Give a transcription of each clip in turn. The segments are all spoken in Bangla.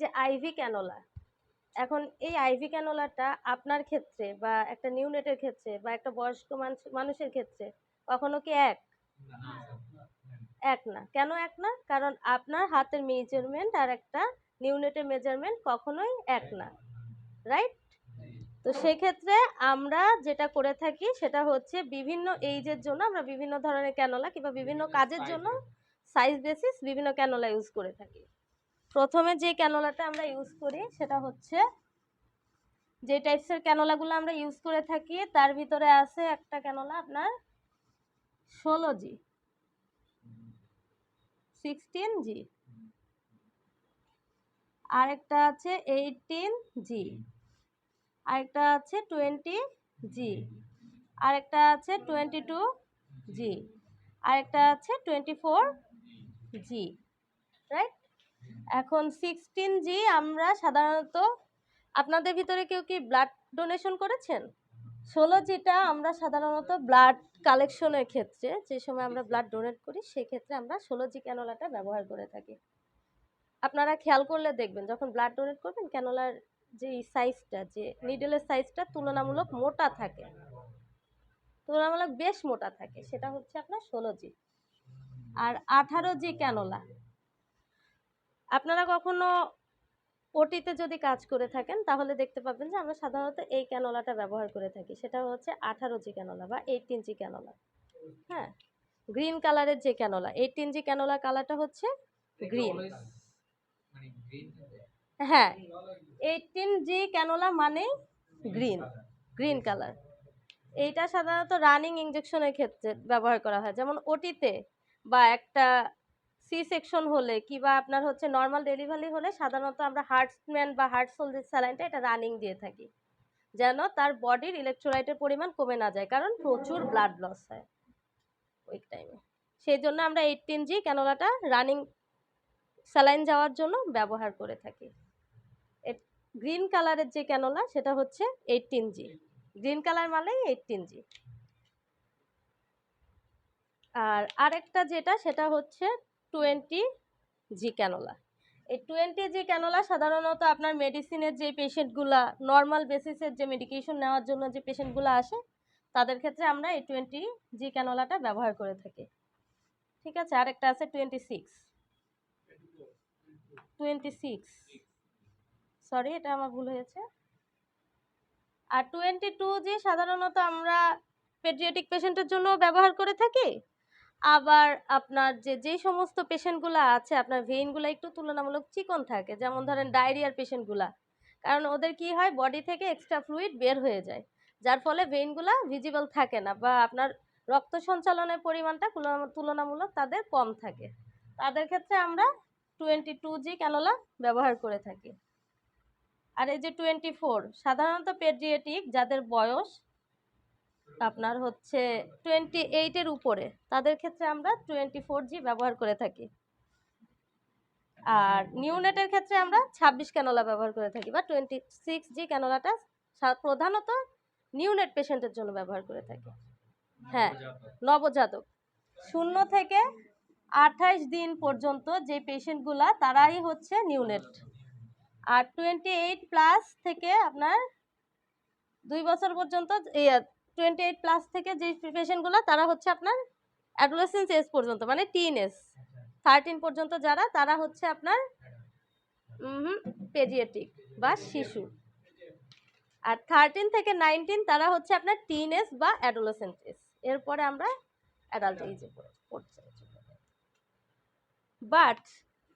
যে আইভি ক্যানোলা, এখন এই আইভি ক্যানোলাটা আপনার ক্ষেত্রে বা একটা নিউনেটের ক্ষেত্রে বা একটা বয়স্ক মানুষের ক্ষেত্রে কখনো কি এক না? কেন এক না? কারণ আপনার হাতের মেজারমেন্ট আর একটা নিউনেটের মেজারমেন্ট কখনোই এক না, রাইট? তো সেক্ষেত্রে আমরা যেটা করে থাকি সেটা হচ্ছে বিভিন্ন এইজের জন্য আমরা বিভিন্ন ধরনের ক্যানোলা কিংবা বিভিন্ন কাজের জন্য সাইজ বেসিস বিভিন্ন ক্যানোলা ইউজ করে থাকি। প্রথমে যে ক্যানোলাটা আমরা ইউজ করি সেটা হচ্ছে, যে টাইপসের ক্যানোলাগুলো আমরা ইউজ করে থাকি তার ভিতরে আছে একটা ক্যানোলা আপনার 16G, 16G, আরেকটা আছে 18G, আরেকটা আছে 20G, আরেকটা আছে 22G, আরেকটা আছে 24G, রাইট? এখন 16G আমরা সাধারণত, আপনাদের ভিতরে কেউ কি ব্লাড ডোনেশন করেছেন? 16Gটা আমরা সাধারণত ব্লাড কালেকশনের ক্ষেত্রে, যে সময় আমরা ব্লাড ডোনেট করি সেক্ষেত্রে আমরা 16G ক্যানোলাটা ব্যবহার করে থাকি। আপনারা খেয়াল করলে দেখবেন যখন ব্লাড ডোনেট করবেন ক্যানোলার যে সাইজটা, যে নিডলের সাইজটা তুলনামূলক মোটা থাকে, তুলনামূলক বেশ মোটা থাকে, সেটা হচ্ছে আপনার 16G। আর 18G ক্যানোলা, আপনারা কখনো ওটিতে যদি কাজ করে থাকেন তাহলে দেখতে পাবেন যে আমরা সাধারণত এই ক্যানোলাটা ব্যবহার করে থাকি, সেটা হচ্ছে 18G ক্যানোলা বা 18G ক্যানোলা। হ্যাঁ, গ্রিন কালারের যে ক্যানোলা, 18G ক্যানোলা কালারটা হচ্ছে গ্রিন। হ্যাঁ, 18G ক্যানোলা মানেই গ্রিন, গ্রিন কালার। এইটা সাধারণত রানিং ইনজেকশনের ক্ষেত্রে ব্যবহার করা হয়, যেমন ওটিতে বা একটা সি সেকশন হলে কিংবা আপনার হচ্ছে নর্মাল ডেলিভারি হলে সাধারণত আমরা হার্টম্যান বা হার্টসোল যে স্যালাইনটা এটা রানিং দিয়ে থাকি, যেন তার বডির ইলেকট্রোলাইটের পরিমাণ কমে না যায়, কারণ প্রচুর ব্লাড লস হয় ওই টাইমে। সেই জন্য আমরা 18G ক্যানোলাটা রানিং স্যালাইন যাওয়ার জন্য ব্যবহার করে থাকি। গ্রিন কালারের যে ক্যানোলা সেটা হচ্ছে 18G, গ্রিন কালার মানেই 18G। আর আরেকটা যেটা সেটা হচ্ছে 20G ক্যানোলা। এই 20G ক্যানোলা সাধারণত আপনার মেডিসিনের যে পেশেন্টগুলা নর্মাল বেসিসের যে মেডিকেশন নেওয়ার জন্য যে পেশেন্টগুলো আসে তাদের ক্ষেত্রে আমরা এই 20G ক্যানোলাটা ব্যবহার করে থাকি, ঠিক আছে? আরেকটা আছে 26, সরি এটা আমার ভুল হয়েছে। আর 22G সাধারণত আমরা পেডিয়াট্রিক পেশেন্টের জন্য ব্যবহার করে থাকি। আবার আপনার যে সমস্ত পেশেন্টগুলো আছে আপনার ভেইনগুলো একটু তুলনামূলক চিকন থাকে, যেমন ধরেন ডায়রিয়ার পেশেন্টগুলা, কারণ ওদের কি হয় বডি থেকে এক্সট্রা ফ্লুইড বের হয়ে যায়, যার ফলে ভেইনগুলা ভিজিবল থাকে না বা আপনার রক্ত সঞ্চালনের পরিমাণটা তুলনামূলক তাদের কম থাকে, তাদের ক্ষেত্রে আমরা 22G ক্যানোলা ব্যবহার করে থাকি। আর এই যে 24 সাধারণত পেডিয়াট্রিক যাদের বয়স আপনার হচ্ছে 28-এর উপরে তাদের ক্ষেত্রে আমরা 24G ব্যবহার করে থাকি। আর নিউনেটের ক্ষেত্রে আমরা 26 ক্যানোলা ব্যবহার করে থাকি বা 26G ক্যানোলাটা প্রধানত নিউনেট পেশেন্টের জন্য ব্যবহার করে থাকি। হ্যাঁ, নবজাতক 0 থেকে 28 দিন পর্যন্ত যে পেশেন্টগুলা তারাই হচ্ছে নিউনেট। আর 28+ থেকে আপনার 2 বছর পর্যন্ত 28+ থেকে যে পেশেন্টগুলো তারা হচ্ছে আপনার অ্যাডোলেসেন্স এজ পর্যন্ত, মানে টিন এজ 13 পর্যন্ত যারা, তারা হচ্ছে আপনার পেডিয়াট্রিক বা শিশু। আর 13 থেকে 19 তারা হচ্ছে আপনার টিন এজ বা অ্যাডোলেসেন্ট এজ, এরপরে আমরা অ্যাডাল্ট এজে পড়ছি। বাট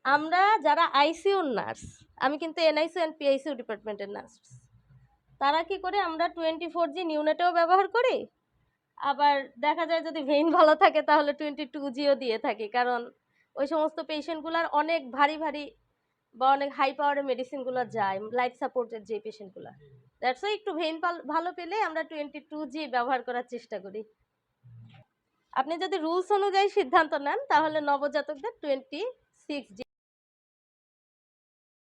আমরা যারা আইসিইউর নার্স, আমি কিন্তু এনআইসিউ অ্যান্ড পিআইসিউ ডিপার্টমেন্টের নার্স, তারা কি করে আমরা 24G নিউনেটেও ব্যবহার করি, আবার দেখা যায় যদি ভেইন ভালো থাকে তাহলে 22Gও দিয়ে থাকি, কারণ ওই সমস্ত পেশেন্টগুলোর অনেক ভারী ভারী বা অনেক হাই পাওয়ারের মেডিসিনগুলো যায়, লাইফ সাপোর্টের যে পেশেন্টগুলো, দ্যাটস ওয়াই একটু ভেইন ভালো পেলে আমরা 22G ব্যবহার করার চেষ্টা করি। আপনি যদি রুলস অনুযায়ী সিদ্ধান্ত নেন তাহলে নবজাতকদের 26G